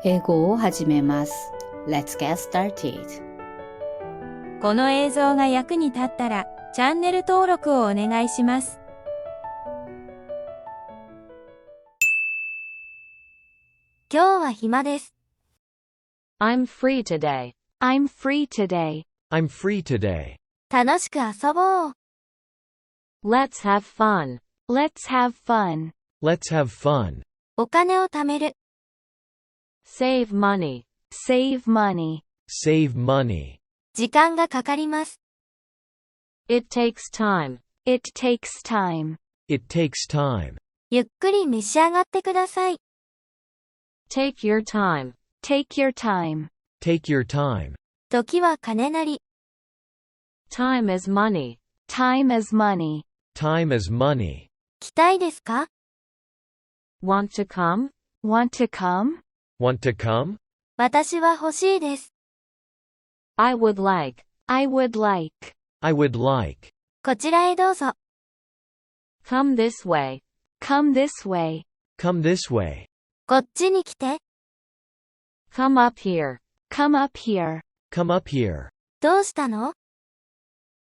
英語を始めます。Let's get started. この映像が役に立ったら、チャンネル登録をお願いします。今日は暇です。I'm free today. I'm free today. I'm free today. 楽しく遊ぼう。Let's have fun. Let's have fun. Let's have fun. お金を貯める。Save money. Save money. Save money. 時間がかかります。It takes time. It takes time. It takes time. ゆっくり召し上がってください。Take your time. Take your time. Take your time. 時は金なり。Time is money. Time is money. Time is money. 来たいですか？ Want to come? Want to come? Want to come? 私は欲しいです。I would like. I would like. I would like. こちらへどうぞ。Come this way. Come this way. Come this way. こっちに来て。Come up here. Come up here. Come up here. どうしたの？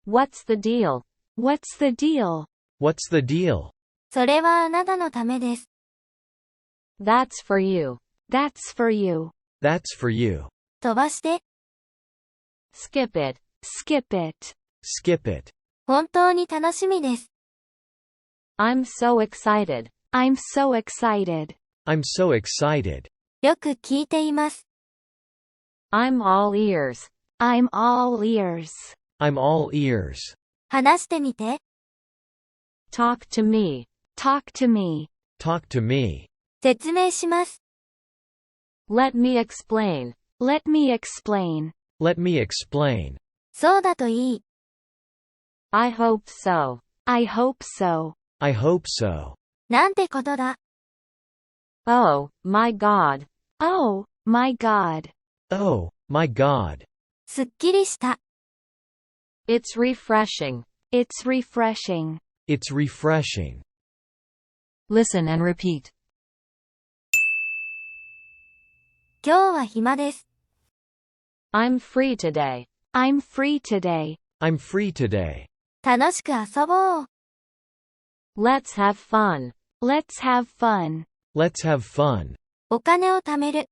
What's the deal? What's the deal? What's the deal? それはあなたのためです。That's for you. That's for you. That's for you. 飛ばして。Skip it. Skip it. Skip it. 本当に楽しみです。I'm so excited. I'm so excited. I'm so excited. よく聞いています。I'm all ears. I'm all ears. I'm all ears. 話してみて。Talk to me. Talk to me. Talk to me. 説明します。Let me explain. Let me explain. Let me explain. そうだといい。I hope so. I hope so. I hope so. なんてことだ。Oh, my God. Oh, my God. Oh, my God. すっきりした。It's refreshing. It's refreshing. It's refreshing. Listen and repeat. 今日は暇です。I'm free today. I'm free today. I'm free today. 楽しく遊ぼう。Let's have fun. Let's have fun. Let's have fun. お金を貯める。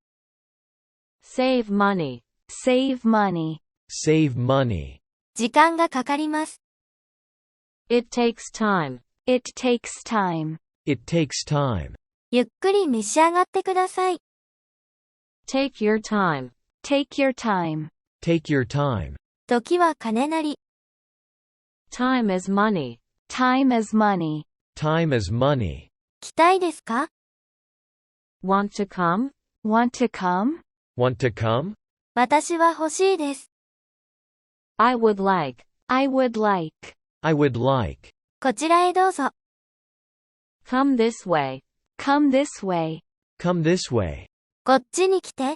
Save money. Save money. Save money. 時間がかかります。It takes time. It takes time. It takes time. ゆっくり召し上がってください。Take your time. Take your time. Take your time. 時は金なり。Time is money. Time is money. Time is money. 来たいですか？ Want to come? Want to come? Want to come? 私は欲しいです。I would like. I would like. I would like. こちらへどうぞ。Come this way. Come this way. Come this way. こっちに来て。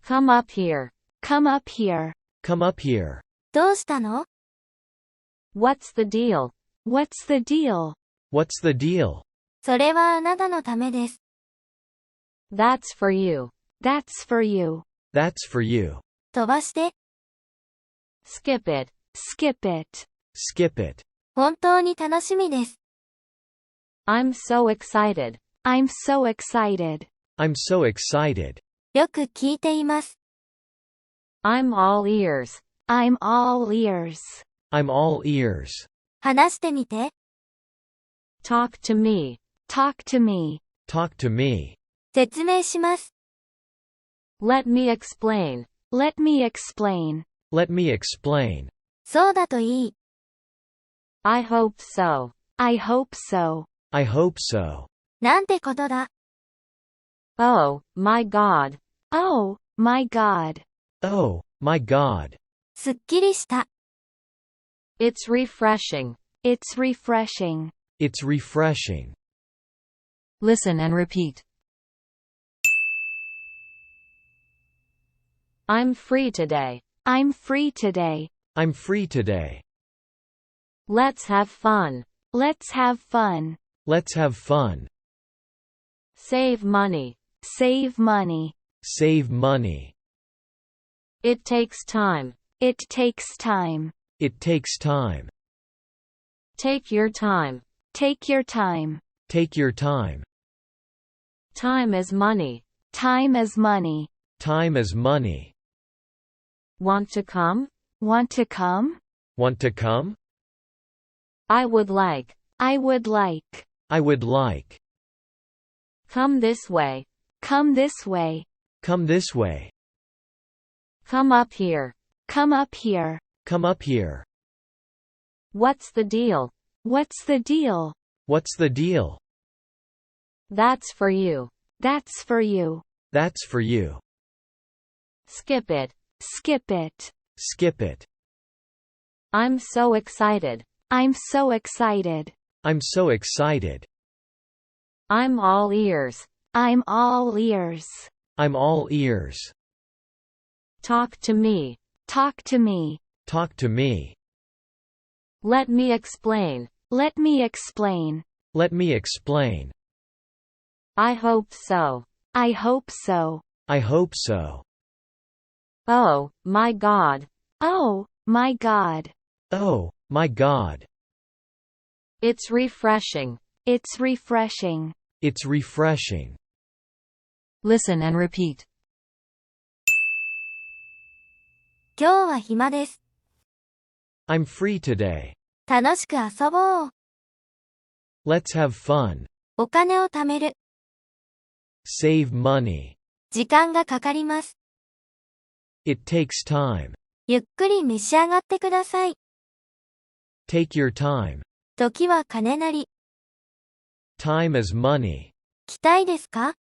Come up here. Come up here. Come up here. どうしたの？ What's the deal? What's the deal? What's the deal? それはあなたのためです。That's for you. That's for you. That's for you. 飛ばして。Skip it. Skip it. Skip it. 本当に楽しみです。I'm so excited. I'm so excited. I'm so excited. よく聞いています。I'm all ears. I'm all ears. I'm all ears. 話してみて。Talk to me. Talk to me. Talk to me. 説明します。Let me explain. Let me explain. Let me explain. そうだといい。I hope so. I hope so. I hope so. なんてことだ。Oh, my God. Oh, my God. Oh, my God. すっきりした。It's refreshing. It's refreshing. It's refreshing. Listen and repeat. I'm free today. I'm free today. I'm free today. Let's have fun. Let's have fun. Let's have fun. Save money. Save money. Save money. It takes time. It takes time. It takes time. Take your time. Take your time. Take your time. Time is money. Time is money. Time is money. Want to come? Want to come? Want to come? I would like. I would like. I would like. Come this way. Come this way. Come this way. Come up here. Come up here. Come up here. What's the deal? What's the deal? What's the deal? That's for you. That's for you. That's for you. Skip it. Skip it. Skip it. I'm so excited. I'm so excited. I'm so excited. I'm all ears. I'm all ears. I'm all ears. Talk to me. Talk to me. Talk to me. Let me explain. Let me explain. Let me explain. I hope so. I hope so. I hope so. Oh, my God. Oh, my God. Oh, my God. It's refreshing. It's refreshing. It's refreshing. Listen and repeat. 今日は暇です。 I'm free today. 楽しく遊ぼう。 Let's have fun. お金を貯める。 Save money. 時間がかかります。 It takes time. ゆっくり召し上がってください。 Take your time. 時は金なり。 Time is money. 来たいですか？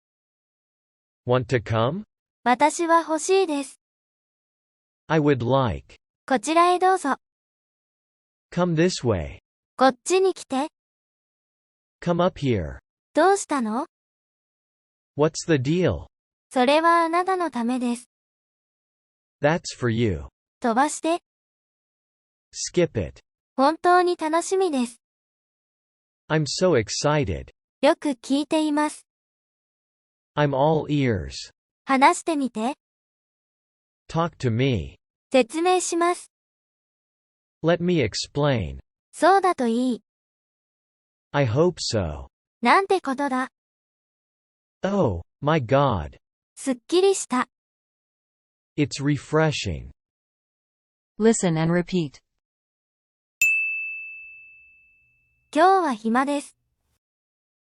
Want to come? 私は欲しいです。 I would like. こちらへどうぞ。 Come this way. こっちに来て。 Come up here. どうしたの？ What's the deal? それはあなたのためです。 That's for you. 飛ばして。 Skip it. 本当に楽しみです。 I'm so excited. よく聞いています。 I'm all ears. 話してみて。 Talk to me. 説明します。 Let me explain. そうだといい。 I hope so. なんてことだ。 Oh, my God. すっきりした。 It's refreshing. Listen and repeat. 今日は暇です。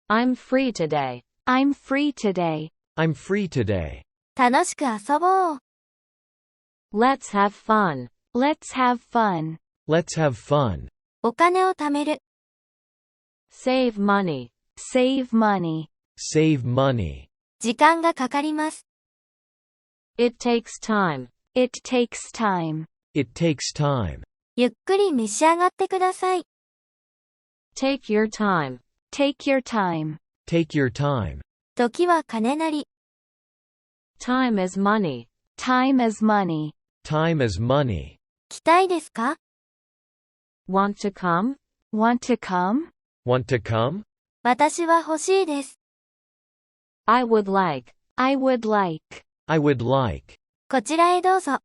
I'm free today. I'm free today. I'm free today. 楽しく遊ぼう。 Let's have fun. Let's have fun. Let's have fun. お金を貯める。 Save money. Save money. Save money. 時間がかかります。 It takes time. It takes time. It takes time. ゆっくり召し上がってください。 Take your time. Take your time. Take your time. 時は金なり。 Time is money. Time is money. Time is money. 来たいですか？ Want to come? Want to come? Want to come? 私は欲しいです。 I would like. I would like. I would like. こちらへどうぞ。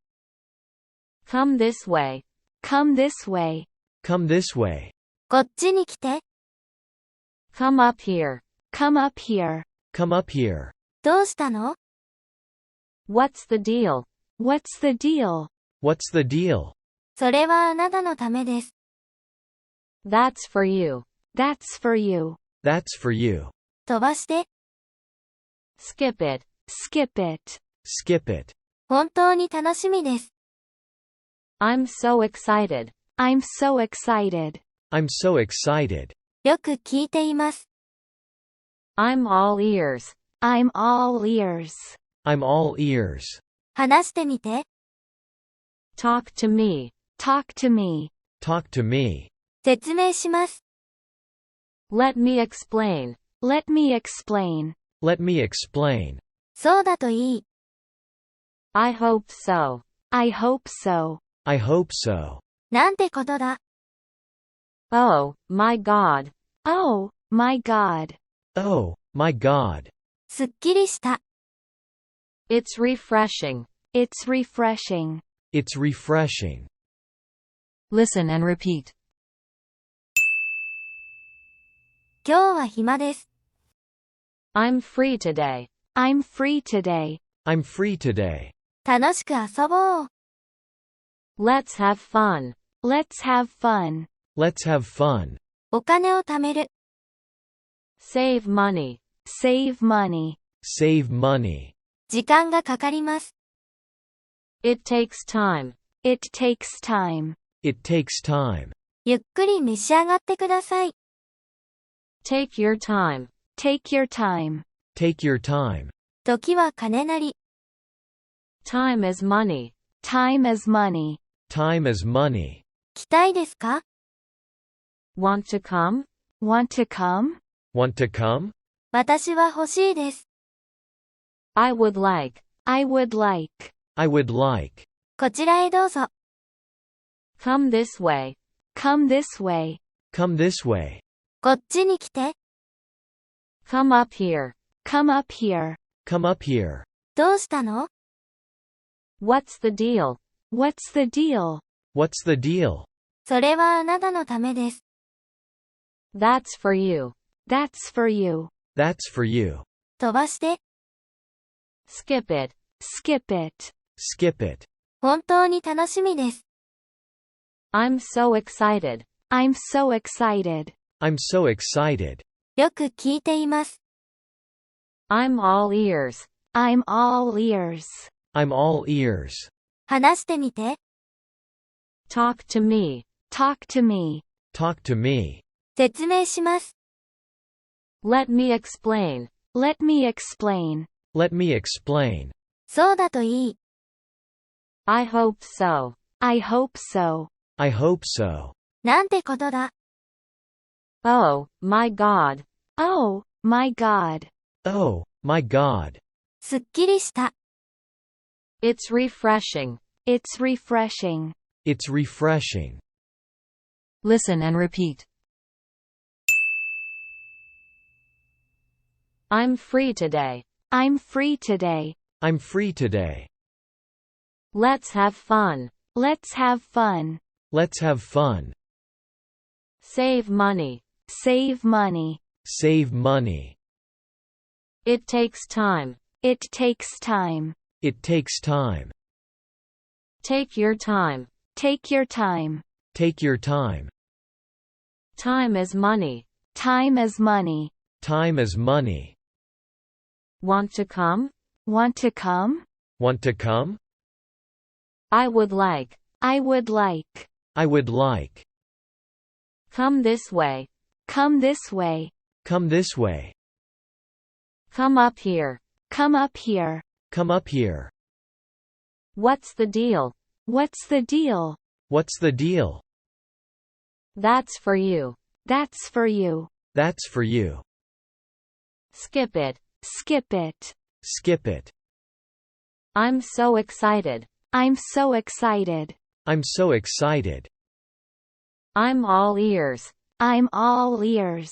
Come this way. Come this way. Come this way. こっちに来て。 Come up here. Come up here. Come up here. どうしたの？ What's the deal? What's the deal? What's the deal? それはあなたのためです。 That's for you. That's for you. That's for you. 飛ばして。 Skip it. Skip it. Skip it. 本当に楽しみです。 I'm so excited. I'm so excited. I'm so excited. よく聞いています。 I'm all ears. I'm all ears. I'm all ears. 話してみて。 Talk to me. Talk to me. Talk to me. 説明します。 Let me explain. Let me explain. Let me explain. そうだといい。 I hope so. I hope so. I hope so. なんてことだ。 Oh, my God. Oh, my God. Oh, my God. すっきりした。It's refreshing. It's refreshing. It's refreshing. Listen and repeat. 今日は暇です。I'm free today. I'm free today. I'm free today. 楽しく遊ぼう。Let's have fun. Let's have fun. Let's have fun. お金を貯める。Save money. Save money. Save money. 時間がかかります。It takes time. It takes time. It takes time. ゆっくり召し上がってください。Take your time. Take your time. Take your time. 時は金なり。Time is money. Time is money. Time is money. 来たいですか？ Want to come? Want to come? Want to come? 私は欲しいです。I would like. I would like. I would like. こちらへどうぞ。Come this way. Come this way. Come this way. こっちに来て。Come up here. Come up here. Come up here. どうしたの？ What's the deal? What's the deal? What's the deal? それはあなたのためです。That's for you. That's for you. That's for you. 飛ばして。Skip it. Skip it. Skip it. 本当に楽しみです。I'm so excited. I'm so excited. I'm so excited. よく聞いています。I'm all ears. I'm all ears. I'm all ears. 話してみて。Talk to me. Talk to me. Talk to me. 説明します。Let me explain. Let me explain. Let me explain. そうだといい。I hope so. I hope so. I hope so. なんてことだ。Oh, my God. Oh, my God. Oh, my God. すっきりした。It's refreshing. It's refreshing. It's refreshing. Listen and repeat. I'm free today. I'm free today. I'm free today. Let's have fun. Let's have fun. Let's have fun. Save money. Save money. Save money. It takes time. It takes time. It takes time. Take your time. Take your time. Take your time. Time is money. Time is money. Time is money. Want to come? Want to come? Want to come? I would like. I would like. I would like. Come this way. Come this way. Come this way. Come up here. Come up here. Come up here. What's the deal? What's the deal? What's the deal? That's for you. That's for you. That's for you. Skip it. Skip it. Skip it. I'm so excited. I'm so excited. I'm so excited. I'm all ears. I'm all ears.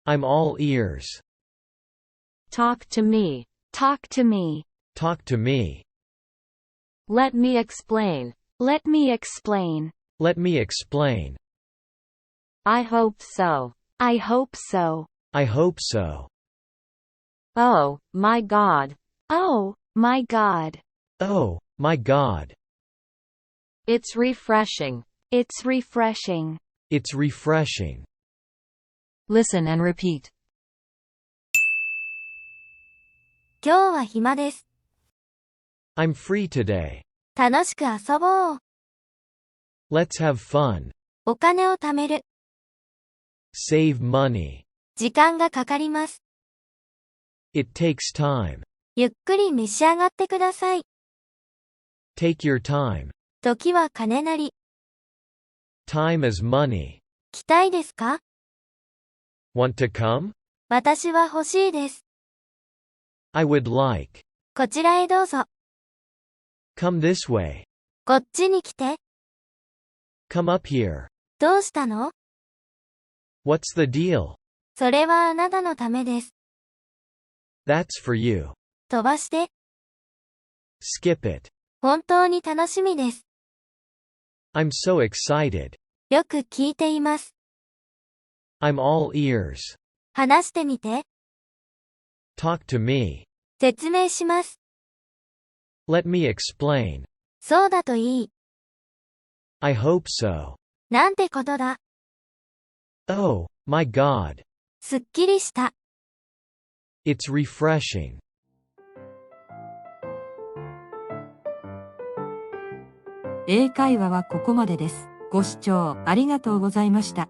I'm all ears. Talk to me. Talk to me. Talk to me. Let me explain. Let me explain. Let me explain. I hope so. I hope so. I hope so. Oh, my God. Oh, my God. Oh, my God. It's refreshing. It's refreshing. It's refreshing. Listen and repeat. 今日は暇です。I'm free today. 楽しく遊ぼう。Let's have fun. お金を貯める。Save money. 時間がかかります。It takes time. ゆっくり召し上がってください。Take your time. 時は金なり。Time is money. 来たいですか？ Want to come? 私は欲しいです。I would like. こちらへどうぞ。Come this way. こっちに来て。Come up here. どうしたの？ What's the deal? それはあなたのためです。That's for you. 飛ばして。Skip it. 本当に楽しみです。I'm so excited. よく聞いています。I'm all ears. 話してみて。Talk to me. 説明します。Let me explain. そうだといい。I hope so. なんてことだ。Oh, my God. すっきりした。It's refreshing. 英会話はここまでです。ご視聴ありがとうございました。